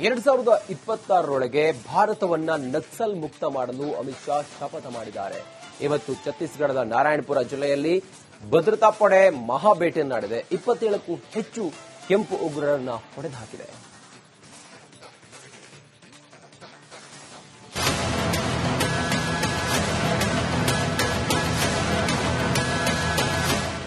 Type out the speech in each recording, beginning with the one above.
2026ರೊಳಗೆ ಭಾರತವನ್ನ ನಕ್ಸಲ್ ಮುಕ್ತ ಮಾಡಲು ಅಮಿತ್ ಶಾ ಶಪಥ ಮಾಡಿದ್ದಾರೆ. ಇವತ್ತು ಛತ್ತೀಸ್ಗಢದ ನಾರಾಯಣಪುರ ಜಿಲ್ಲೆಯಲ್ಲಿ ಭದ್ರತಾ ಪಡೆ ಮಹಾಬೇಟೆ ನಡೆದಿದೆ. 27ಕ್ಕೂ ಹೆಚ್ಚು ಕೆಂಪು ಉಗ್ರರನ್ನ ಹೊಡೆದುಹಾಕಿದೆ.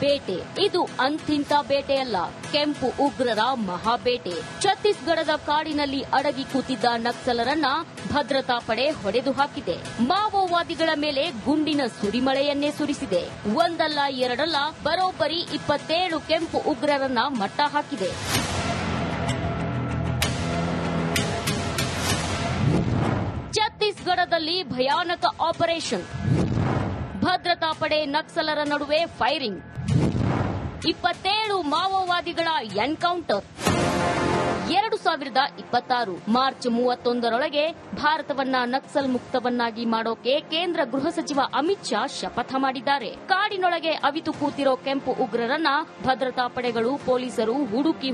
ಬೇಟೆ ಇದು ಅಂತಿಂತ ಬೇಟೆಯಲ್ಲ, ಕೆಂಪು ಉಗ್ರರ ಮಹಾಬೇಟೆ. ಛತ್ತೀಸ್ಗಢದ ಕಾಡಿನಲ್ಲಿ ಅಡಗಿ ಕೂತಿದ್ದ ನಕ್ಸಲರನ್ನ ಭದ್ರತಾ ಪಡೆ ಹೊಡೆದು ಹಾಕಿದೆ. ಮಾವೋವಾದಿಗಳ ಮೇಲೆ ಗುಂಡಿನ ಸುರಿಮಳೆಯನ್ನೇ ಸುರಿಸಿದೆ. ಒಂದಲ್ಲ ಎರಡಲ್ಲ, ಬರೋಬ್ಬರಿ 27 ಕೆಂಪು ಉಗ್ರರನ್ನ ಮಟ್ಟ ಹಾಕಿದೆ. ಛತ್ತೀಸ್ಗಢದಲ್ಲಿ ಭಯಾನಕ ಆಪರೇಷನ್. ಭದ್ರತಾ ಪಡೆ ನಕ್ಸಲರ ನಡುವೆ ಫೈರಿಂಗ್. 27 ಮಾವೋವಾದಿಗಳ ಎನ್ಕೌಂಟರ್. 2026 ಮಾರ್ಚ್ 31ರೊಳಗೆ ಭಾರತವನ್ನ ನಕ್ಸಲ್ ಮುಕ್ತವನ್ನಾಗಿ ಮಾಡೋಕೆ ಕೇಂದ್ರ ಗೃಹ ಸಚಿವ ಅಮಿತ್ ಶಾ ಶಪಥ ಮಾಡಿದ್ದಾರೆ. ಕಾಡಿನೊಳಗೆ ಅವಿತು ಕೂತಿರೋ ಕೆಂಪು ಉಗ್ರರನ್ನ ಭದ್ರತಾ ಪಡೆಗಳು, ಪೊಲೀಸರು ಹುಡುಕಿ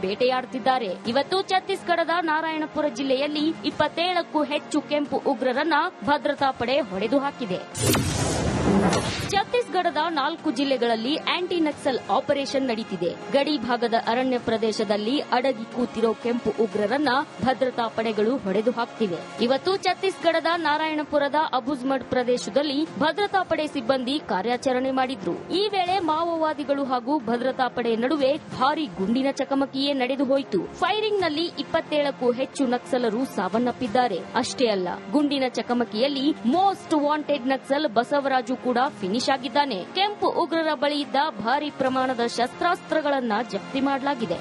ಬೇಟೆಯಾಡುತ್ತಿದ್ದಾರೆ. ಇವತ್ತು ಛತ್ತೀಸ್ಗಢದ ನಾರಾಯಣಪುರ ಜಿಲ್ಲೆಯಲ್ಲಿ 27ಕ್ಕೂ ಹೆಚ್ಚು ಕೆಂಪು ಉಗ್ರರನ್ನ ಭದ್ರತಾ ಪಡೆ ಹೊಡೆದು ಹಾಕಿದೆ. ಛತ್ತೀಸ್ಗಢದ 4 ಜಿಲ್ಲೆಗಳಲ್ಲಿ ಆಂಟಿ ನಕ್ಸಲ್ ಆಪರೇಷನ್ ನಡೆಯುತ್ತಿದೆ. ಗಡಿ ಭಾಗದ ಅರಣ್ಯ ಪ್ರದೇಶದಲ್ಲಿ ಅಡಗಿ ಕೂತಿರೋ ಕೆಂಪು ಉಗ್ರರನ್ನ ಭದ್ರತಾ ಪಡೆಗಳು ಹೊಡೆದು ಹಾಕ್ತಿವೆ. ಇವತ್ತು ಛತ್ತೀಸ್ಗಢದ ನಾರಾಯಣಪುರದ ಅಬುಜ್ಮಡ್ ಪ್ರದೇಶದಲ್ಲಿ ಭದ್ರತಾ ಪಡೆ ಸಿಬ್ಬಂದಿ ಕಾರ್ಯಾಚರಣೆ ಮಾಡಿದ್ರು. ಈ ವೇಳೆ ಮಾವೋವಾದಿಗಳು ಹಾಗೂ ಭದ್ರತಾ ಪಡೆ ನಡುವೆ ಭಾರೀ ಗುಂಡಿನ ಚಕಮಕಿಯೇ ನಡೆದು ಹೋಯಿತು. ಫೈರಿಂಗ್ನಲ್ಲಿ 27ಕ್ಕೂ ಹೆಚ್ಚು ನಕ್ಸಲರು ಸಾವನ್ನಪ್ಪಿದ್ದಾರೆ. ಅಷ್ಟೇ ಅಲ್ಲ, ಗುಂಡಿನ ಚಕಮಕಿಯಲ್ಲಿ ಮೋಸ್ಟ್ ವಾಂಟೆಡ್ ನಕ್ಸಲ್ ಬಸವರಾಜು ಕೂಡ ಫಿನಿಶ್ ಆಗಿದ್ದಾನೆ. ಕೆಂಪು ಉಗ್ರರ ಬಳಿ ಇದ್ದ ಭಾರೀ ಪ್ರಮಾಣದ ಶಸ್ತ್ರಾಸ್ತ್ರಗಳನ್ನ ಜಪ್ತಿ ಮಾಡಲಾಗಿದೆ.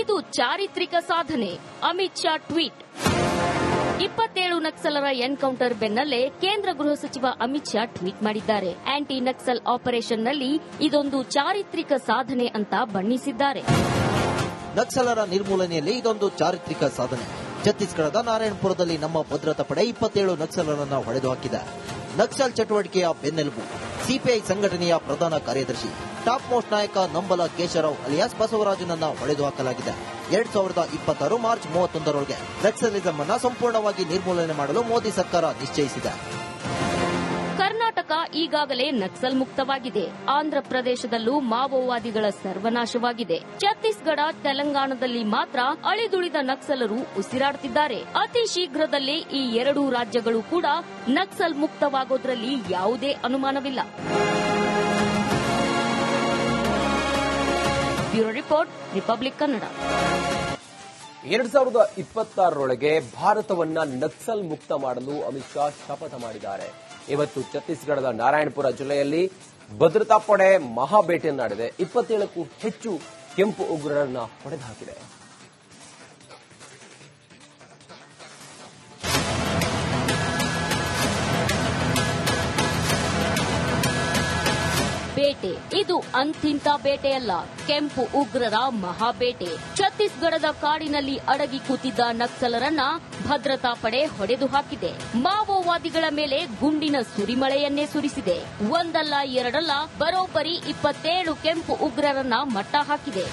ಇದು ಚಾರಿತ್ರಿಕ ಸಾಧನೆ, ಅಮಿತ್ ಶಾ ಟ್ವೀಟ್. 27 ನಕ್ಸಲರ ಎನ್ಕೌಂಟರ್ ಬೆನ್ನಲ್ಲೇ ಕೇಂದ್ರ ಗೃಹ ಸಚಿವ ಅಮಿತ್ ಶಾ ಟ್ವೀಟ್ ಮಾಡಿದ್ದಾರೆ. ಆಂಟಿ ನಕ್ಸಲ್ ಆಪರೇಷನ್ನಲ್ಲಿ ಇದೊಂದು ಚಾರಿತ್ರಿಕ ಸಾಧನೆ ಅಂತ ಬಣ್ಣಿಸಿದ್ದಾರೆ. ನಕ್ಸಲರ ನಿರ್ಮೂಲನೆಯಲ್ಲಿ ಇದೊಂದು ಚಾರಿತ್ರಿಕ ಸಾಧನೆ. ಛತ್ತೀಸ್ಗಢದ ನಾರಾಯಣಪುರದಲ್ಲಿ ನಮ್ಮ ಭದ್ರತಾ ಪಡೆ 27 ನಕ್ಸಲರನ್ನು ಹೊಡೆದು ಹಾಕಿದೆ. ನಕ್ಸಲ್ ಚಟುವಟಿಕೆಯ ಬೆನ್ನೆಲುಬು ಸಿಪಿಐ ಸಂಘಟನೆಯ ಪ್ರಧಾನ ಕಾರ್ಯದರ್ಶಿ ಟಾಪ್ ಮೋಸ್ಟ್ ನಾಯಕ ನಂಬಲ ಕೇಶರಾವ್ ಅಲಿಯಾಸ್ ಬಸವರಾಜನನ್ನ ಹೊಡೆದು ಹಾಕಲಾಗಿದೆ. 2026 ಮಾರ್ಚ್ 31ರೊಳಗೆ ನಕ್ಸಲಿಸಂ ಅನ್ನು ಸಂಪೂರ್ಣವಾಗಿ ನಿರ್ಮೂಲನೆ ಮಾಡಲು ಮೋದಿ ಸರ್ಕಾರ ನಿಶ್ಚಯಿಸಿದೆ. ಕರ್ನಾಟಕ ಈಗಾಗಲೇ ನಕ್ಸಲ್ ಮುಕ್ತವಾಗಿದೆ. ಆಂಧ್ರಪ್ರದೇಶದಲ್ಲೂ ಮಾವೋವಾದಿಗಳ ಸರ್ವನಾಶವಾಗಿದೆ. ಛತ್ತೀಸ್ಗಢ, ತೆಲಂಗಾಣದಲ್ಲಿ ಮಾತ್ರ ಅಳಿದುಳಿದ ನಕ್ಸಲರು ಉಸಿರಾಡುತ್ತಿದ್ದಾರೆ. ಅತಿ ಶೀಘ್ರದಲ್ಲೇ ಈ 2 ರಾಜ್ಯಗಳು ಕೂಡ ನಕ್ಸಲ್ ಮುಕ್ತವಾಗೋದ್ರಲ್ಲಿ ಯಾವುದೇ ಅನುಮಾನವಿಲ್ಲ. Bureau report, republic Kannada. 2026ರೊಳಗೆ ಭಾರತವನ್ನ ನಕ್ಸಲ್ ಮುಕ್ತ ಮಾಡಲು ಅಮಿತ್ ಶಾ ಶಪಥ ಮಾಡಿದ್ದಾರೆ. ಇವತ್ತು ಛತ್ತೀಸ್ಗಢದ ನಾರಾಯಣಪುರ ಜಿಲ್ಲೆಯಲ್ಲಿ ಭದ್ರತಾ ಪಡೆ ಮಹಾಬೇಟೆ ನಡೆದಿದೆ. 27ಕ್ಕೂ ಹೆಚ್ಚು ಕೆಂಪು ಉಗ್ರರನ್ನ ಹೊಡೆದುಹಾಕಿದೆ. ಬೇಟೆ ಇದು ಅಂತಿಂತ ಬೇಟೆಯಲ್ಲ, ಕೆಂಪು ಉಗ್ರರ ಮಹಾಬೇಟೆ. ಛತ್ತೀಸ್ಗಢದ ಕಾಡಿನಲ್ಲಿ ಅಡಗಿ ಕೂತಿದ್ದ ನಕ್ಸಲರನ್ನ ಭದ್ರತಾ ಪಡೆ ಹೊಡೆದು ಹಾಕಿದೆ. ಮಾವೋವಾದಿಗಳ ಮೇಲೆ ಗುಂಡಿನ ಸುರಿಮಳೆಯನ್ನೇ ಸುರಿಸಿದೆ. ಒಂದಲ್ಲ ಎರಡಲ್ಲ, ಬರೋಬ್ಬರಿ 27 ಕೆಂಪು ಉಗ್ರರನ್ನ ಮಟ್ಟ ಹಾಕಿದೆ.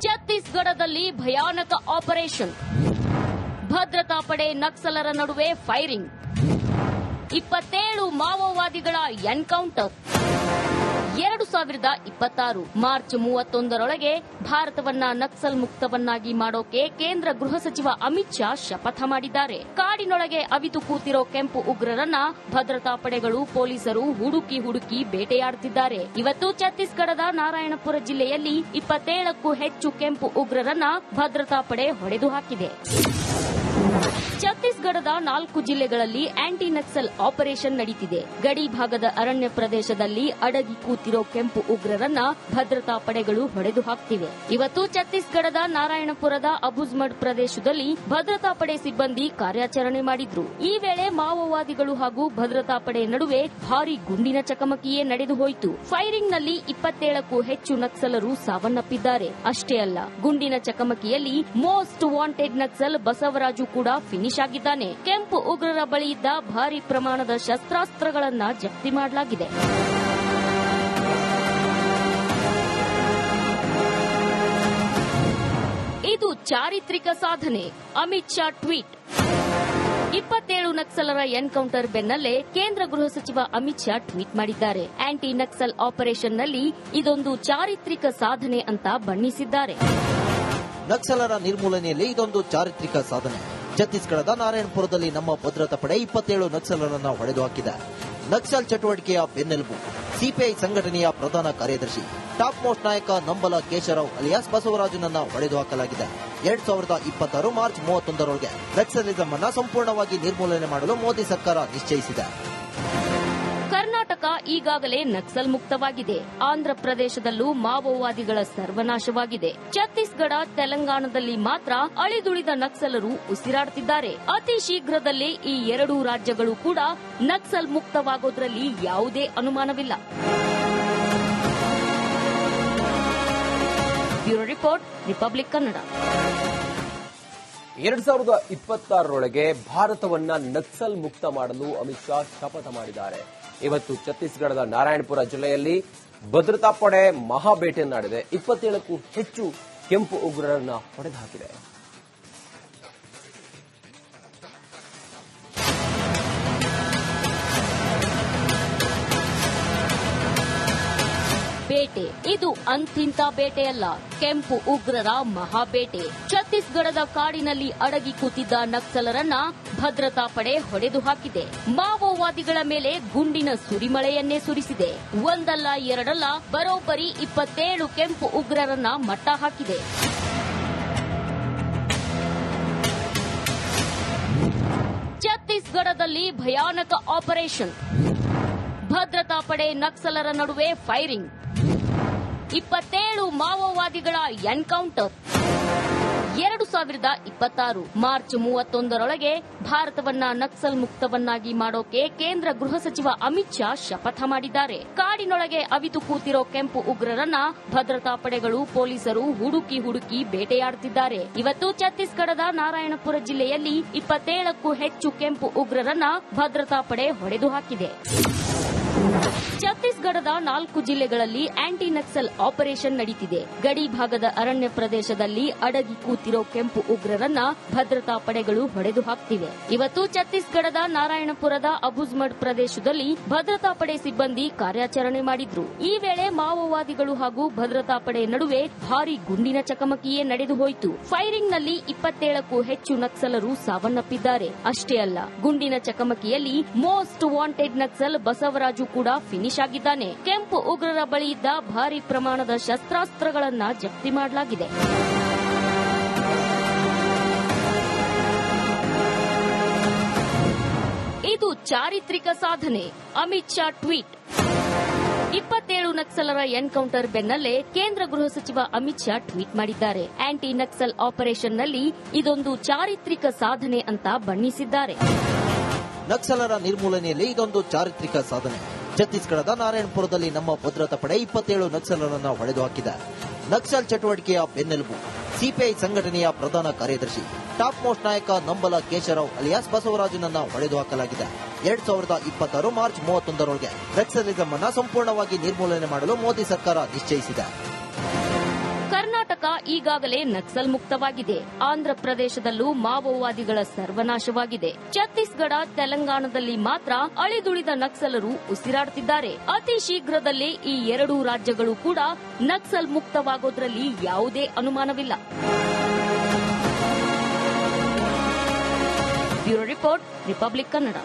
ಛತ್ತೀಸ್ಗಢದಲ್ಲಿ ಭಯಾನಕ ಆಪರೇಷನ್. ಭದ್ರತಾ ಪಡೆ ನಕ್ಸಲರ ನಡುವೆ ಫೈರಿಂಗ್. 27 ಮಾವೋವಾದಿಗಳ ಎನ್ಕೌಂಟರ್. 2026 ಮಾರ್ಚ್ 31ರೊಳಗೆ ಭಾರತವನ್ನ ನಕ್ಸಲ್ ಮುಕ್ತವನ್ನಾಗಿ ಮಾಡೋಕೆ ಕೇಂದ್ರ ಗೃಹ ಸಚಿವ ಅಮಿತ್ ಶಾ ಶಪಥ ಮಾಡಿದ್ದಾರೆ. ಕಾಡಿನೊಳಗೆ ಅವಿತು ಕೂತಿರೋ ಕೆಂಪು ಉಗ್ರರನ್ನ ಭದ್ರತಾ ಪಡೆಗಳು, ಪೊಲೀಸರು ಹುಡುಕಿ ಬೇಟೆಯಾಡುತ್ತಿದ್ದಾರೆ. ಇವತ್ತು ಛತ್ತೀಸ್ಗಢದ ನಾರಾಯಣಪುರ ಜಿಲ್ಲೆಯಲ್ಲಿ 27ಕ್ಕೂ ಹೆಚ್ಚು ಕೆಂಪು ಉಗ್ರರನ್ನ ಭದ್ರತಾ ಪಡೆ ಹೊಡೆದು ಹಾಕಿದೆ. ಛತ್ತೀಸ್ಗಢದ 4 ಜಿಲ್ಲೆಗಳಲ್ಲಿ ಆಂಟಿ ನಕ್ಸಲ್ ಆಪರೇಷನ್ ನಡೆಯುತ್ತಿದೆ. ಗಡಿ ಭಾಗದ ಅರಣ್ಯ ಪ್ರದೇಶದಲ್ಲಿ ಅಡಗಿ ಕೂತಿರೋ ಕೆಂಪು ಉಗ್ರರನ್ನ ಭದ್ರತಾ ಪಡೆಗಳು ಹೊಡೆದು ಹಾಕ್ತಿವೆ. ಇವತ್ತು ಛತ್ತೀಸ್ಗಢದ ನಾರಾಯಣಪುರದ ಅಬುಜ್ಮಡ್ ಪ್ರದೇಶದಲ್ಲಿ ಭದ್ರತಾ ಪಡೆ ಸಿಬ್ಬಂದಿ ಕಾರ್ಯಾಚರಣೆ ಮಾಡಿದ್ರು. ಈ ವೇಳೆ ಮಾವೋವಾದಿಗಳು ಹಾಗೂ ಭದ್ರತಾ ಪಡೆ ನಡುವೆ ಭಾರೀ ಗುಂಡಿನ ಚಕಮಕಿಯೇ ನಡೆದು ಹೋಯಿತು. ಫೈರಿಂಗ್ನಲ್ಲಿ 27ಕ್ಕೂ ಹೆಚ್ಚು ನಕ್ಸಲರು ಸಾವನ್ನಪ್ಪಿದ್ದಾರೆ. ಅಷ್ಟೇ ಅಲ್ಲ, ಗುಂಡಿನ ಚಕಮಕಿಯಲ್ಲಿ ಮೋಸ್ಟ್ ವಾಂಟೆಡ್ ನಕ್ಸಲ್ ಬಸವರಾಜು ಕೂಡ ಫಿನಿಶ್ ಫಿನಿಶ್ ಆಗಿದ್ದಾನೆ. ಕೆಂಪು ಉಗ್ರರ ಬಳಿಯಿದ್ದ ಭಾರಿ ಪ್ರಮಾಣದ ಶಸ್ತ್ರಾಸ್ತ್ರಗಳನ್ನ ಜಪ್ತಿ ಮಾಡಲಾಗಿದೆ. ಇದು ಚಾರಿತ್ರಿಕ ಸಾಧನೆ, ಅಮಿತ್ ಶಾ ಟ್ವೀಟ್. 27 ನಕ್ಸಲರ ಎನ್ಕೌಂಟರ್ ಬೆನ್ನಲ್ಲೇ ಕೇಂದ್ರ ಗೃಹ ಸಚಿವ ಅಮಿತ್ ಶಾ ಟ್ವೀಟ್ ಮಾಡಿದ್ದಾರೆ. ಆಂಟಿ ನಕ್ಸಲ್ ಆಪರೇಷನ್ನಲ್ಲಿ ಇದೊಂದು ಚಾರಿತ್ರಿಕ ಸಾಧನೆ ಅಂತ ಬಣ್ಣಿಸಿದ್ದಾರೆ. ನಕ್ಸಲರ ನಿರ್ಮೂಲನೆಯಲ್ಲಿ ಇದೊಂದು ಚಾರಿತ್ರಿಕ ಸಾಧನೆ. ಛತ್ತೀಸ್ಗಢದ ನಾರಾಯಣಪುರದಲ್ಲಿ ನಮ್ಮ ಭದ್ರತಾ ಪಡೆ 27 ನಕ್ಸಲರನ್ನ ಹೊಡೆದು ಹಾಕಿದೆ. ನಕ್ಸಲ್ ಚಟುವಟಿಕೆಯ ಬೆನ್ನೆಲುಬು ಸಿಪಿಐ ಸಂಘಟನೆಯ ಪ್ರಧಾನ ಕಾರ್ಯದರ್ಶಿ ಟಾಪ್ ಮೋಸ್ಟ್ ನಾಯಕ ನಂಬಲ ಕೇಶವರಾವ್ ಅಲಿಯಾಸ್ ಬಸವರಾಜನನ್ನ ಹೊಡೆದು ಹಾಕಲಾಗಿದೆ. 2026 ಮಾರ್ಚ್ 31ರೊಳಗೆ ನಕ್ಸಲಿಸಂ ಅನ್ನ ಸಂಪೂರ್ಣವಾಗಿ ನಿರ್ಮೂಲನೆ ಮಾಡಲು ಮೋದಿ ಸರ್ಕಾರ ನಿಶ್ಚಯಿಸಿದೆ. ಕರ್ನಾಟಕ ಈಗಾಗಲೇ ನಕ್ಸಲ್ ಮುಕ್ತವಾಗಿದೆ. ಆಂಧ್ರಪ್ರದೇಶದಲ್ಲೂ ಮಾವೋವಾದಿಗಳ ಸರ್ವನಾಶವಾಗಿದೆ. ಛತ್ತೀಸ್ಗಢ, ತೆಲಂಗಾಣದಲ್ಲಿ ಮಾತ್ರ ಅಳಿದುಳಿದ ನಕ್ಸಲರು ಉಸಿರಾಡುತ್ತಿದ್ದಾರೆ. ಅತಿ ಶೀಘ್ರದಲ್ಲೇ ಈ ಎರಡೂ ರಾಜ್ಯಗಳು ಕೂಡ ನಕ್ಸಲ್ ಮುಕ್ತವಾಗೋದ್ರಲ್ಲಿ ಯಾವುದೇ ಅನುಮಾನವಿಲ್ಲ. Bureau report, republic Kannada. 2026ರೊಳಗೆ ಭಾರತವನ್ನ ನಕ್ಸಲ್ ಮುಕ್ತ ಮಾಡಲು ಅಮಿತ್ ಶಾ ಶಪಥ ಮಾಡಿದ್ದಾರೆ. ಇವತ್ತು ಛತ್ತೀಸ್ಗಢದ ನಾರಾಯಣಪುರ ಜಿಲ್ಲೆಯಲ್ಲಿ ಭದ್ರತಾ ಪಡೆ ಮಹಾಬೇಟೆ ನಡೆದಿದೆ. 27ಕ್ಕೂ ಹೆಚ್ಚು ಕೆಂಪು ಉಗ್ರರನ್ನ ಹೊಡೆದುಹಾಕಿದೆ. ಬೇಟೆ ಇದು ಅಂತಿಂತ ಬೇಟೆಯಲ್ಲ, ಕೆಂಪು ಉಗ್ರರ ಮಹಾಬೇಟೆ. ಛತ್ತೀಸ್ಗಢದ ಕಾಡಿನಲ್ಲಿ ಅಡಗಿ ಕೂತಿದ್ದ ನಕ್ಸಲರನ್ನ ಭದ್ರತಾ ಪಡೆ ಹೊಡೆದು ಹಾಕಿದೆ. ಮಾವೋವಾದಿಗಳ ಮೇಲೆ ಗುಂಡಿನ ಸುರಿಮಳೆಯನ್ನೇ ಸುರಿಸಿದೆ. ಒಂದಲ್ಲ ಎರಡಲ್ಲ, ಬರೋಬ್ಬರಿ 27 ಕೆಂಪು ಉಗ್ರರನ್ನ ಮಟ್ಟ ಹಾಕಿದೆ. ಛತ್ತೀಸ್ಗಢದಲ್ಲಿ ಭಯಾನಕ ಆಪರೇಷನ್. ಭದ್ರತಾ ಪಡೆ ನಕ್ಸಲರ ನಡುವೆ ಫೈರಿಂಗ್. 27 ಮಾವೋವಾದಿಗಳ ಎನ್ಕೌಂಟರ್. 2026 ಮಾರ್ಚ್ 31ರೊಳಗೆ ಭಾರತವನ್ನ ನಕ್ಸಲ್ ಮುಕ್ತವನ್ನಾಗಿ ಮಾಡೋಕೆ ಕೇಂದ್ರ ಗೃಹ ಸಚಿವ ಅಮಿತ್ ಶಾ ಶಪಥ ಮಾಡಿದ್ದಾರೆ. ಕಾಡಿನೊಳಗೆ ಅವಿತು ಕೂತಿರೋ ಕೆಂಪು ಉಗ್ರರನ್ನ ಭದ್ರತಾ ಪಡೆಗಳು, ಪೊಲೀಸರು ಹುಡುಕಿ ಬೇಟೆಯಾಡುತ್ತಿದ್ದಾರೆ. ಇವತ್ತು ಛತ್ತೀಸ್ಗಢದ ನಾರಾಯಣಪುರ ಜಿಲ್ಲೆಯಲ್ಲಿ 27ಕ್ಕೂ ಹೆಚ್ಚು ಕೆಂಪು ಉಗ್ರರನ್ನ ಭದ್ರತಾ ಪಡೆ ಹೊಡೆದು ಹಾಕಿದೆ. ಛತ್ತೀಸ್ಗಢದ 4 ಜಿಲ್ಲೆಗಳಲ್ಲಿ ಆಂಟಿ ನಕ್ಸಲ್ ಆಪರೇಷನ್ ನಡೆಯುತ್ತಿದೆ. ಗಡಿ ಭಾಗದ ಅರಣ್ಯ ಪ್ರದೇಶದಲ್ಲಿ ಅಡಗಿ ಕೂತಿರೋ ಕೆಂಪು ಉಗ್ರರನ್ನ ಭದ್ರತಾ ಪಡೆಗಳು ಹೊಡೆದು ಹಾಕ್ತಿವೆ. ಇವತ್ತು ಛತ್ತೀಸ್ಗಢದ ನಾರಾಯಣಪುರದ ಅಬುಜ್ಮಡ್ ಪ್ರದೇಶದಲ್ಲಿ ಭದ್ರತಾ ಪಡೆ ಸಿಬ್ಬಂದಿ ಕಾರ್ಯಾಚರಣೆ ಮಾಡಿದ್ರು. ಈ ವೇಳೆ ಮಾವೋವಾದಿಗಳು ಹಾಗೂ ಭದ್ರತಾ ಪಡೆ ನಡುವೆ ಭಾರೀ ಗುಂಡಿನ ಚಕಮಕಿಯೇ ನಡೆದು ಹೋಯಿತು. ಫೈರಿಂಗ್ನಲ್ಲಿ 27ಕ್ಕೂ ಹೆಚ್ಚು ನಕ್ಸಲರು ಸಾವನ್ನಪ್ಪಿದ್ದಾರೆ. ಅಷ್ಟೇ ಅಲ್ಲ, ಗುಂಡಿನ ಚಕಮಕಿಯಲ್ಲಿ ಮೋಸ್ಟ್ ವಾಂಟೆಡ್ ನಕ್ಸಲ್ ಬಸವರಾಜು ಕೂಡ ಫಿನಿಶ್ ಆಗಿದ್ದಾನೆ. ಕೆಂಪು ಉಗ್ರರ ಬಳಿಯಿದ್ದ ಭಾರಿ ಪ್ರಮಾಣದ ಶಸ್ತ್ರಾಸ್ತ್ರಗಳನ್ನ ಜಪ್ತಿ ಮಾಡಲಾಗಿದೆ. ಇದು ಚಾರಿತ್ರಿಕ ಸಾಧನೆ, ಅಮಿತ್ ಶಾ ಟ್ವೀಟ್. 27 ನಕ್ಸಲರ ಎನ್ಕೌಂಟರ್ ಬೆನ್ನಲ್ಲೇ ಕೇಂದ್ರ ಗೃಹ ಸಚಿವ ಅಮಿತ್ ಶಾ ಟ್ವೀಟ್ ಮಾಡಿದ್ದಾರೆ. ಆಂಟಿ ನಕ್ಸಲ್ ಆಪರೇಷನ್ನಲ್ಲಿ ಇದೊಂದು ಚಾರಿತ್ರಿಕ ಸಾಧನೆ ಅಂತ ಬಣ್ಣಿಸಿದ್ದಾರೆ. ನಕ್ಸಲರ ನಿರ್ಮೂಲನೆಯಲ್ಲಿ ಇದೊಂದು ಚಾರಿತ್ರಿಕ ಸಾಧನೆ. ಛತ್ತೀಸ್ಗಢದ ನಾರಾಯಣಪುರದಲ್ಲಿ ನಮ್ಮ ಭದ್ರತಾ ಪಡೆ 27 ನಕ್ಸಲರನ್ನ ಹೊಡೆದು ಹಾಕಿದೆ. ನಕ್ಸಲ್ ಚಟುವಟಿಕೆಯ ಬೆನ್ನೆಲುಬು ಸಿಪಿಐ ಸಂಘಟನೆಯ ಪ್ರಧಾನ ಕಾರ್ಯದರ್ಶಿ ಟಾಪ್ ಮೋಸ್ಟ್ ನಾಯಕ ನಂಬಲ ಕೇಶವರಾವ್ ಅಲಿಯಾಸ್ ಬಸವರಾಜನನ್ನ ಹೊಡೆದು ಹಾಕಲಾಗಿದೆ. 2026 ಮಾರ್ಚ್ 31ರೊಳಗೆ ನಕ್ಸಲಿಸಂ ಅನ್ನ ಸಂಪೂರ್ಣವಾಗಿ ನಿರ್ಮೂಲನೆ ಮಾಡಲು ಮೋದಿ ಸರ್ಕಾರ ನಿಶ್ಚಯಿಸಿದೆ. ಕರ್ನಾಟಕ ಈಗಾಗಲೇ ನಕ್ಸಲ್ ಮುಕ್ತವಾಗಿದೆ. ಆಂಧ್ರಪ್ರದೇಶದಲ್ಲೂ ಮಾವೋವಾದಿಗಳ ಸರ್ವನಾಶವಾಗಿದೆ. ಛತ್ತೀಸ್ಗಢ, ತೆಲಂಗಾಣದಲ್ಲಿ ಮಾತ್ರ ಅಳಿದುಳಿದ ನಕ್ಸಲರು ಉಸಿರಾಡುತ್ತಿದ್ದಾರೆ. ಅತಿ ಶೀಘ್ರದಲ್ಲೇ ಈ ಎರಡೂ ರಾಜ್ಯಗಳು ಕೂಡ ನಕ್ಸಲ್ ಮುಕ್ತವಾಗೋದ್ರಲ್ಲಿ ಯಾವುದೇ ಅನುಮಾನವಿಲ್ಲ. Bureau report, republic Kannada.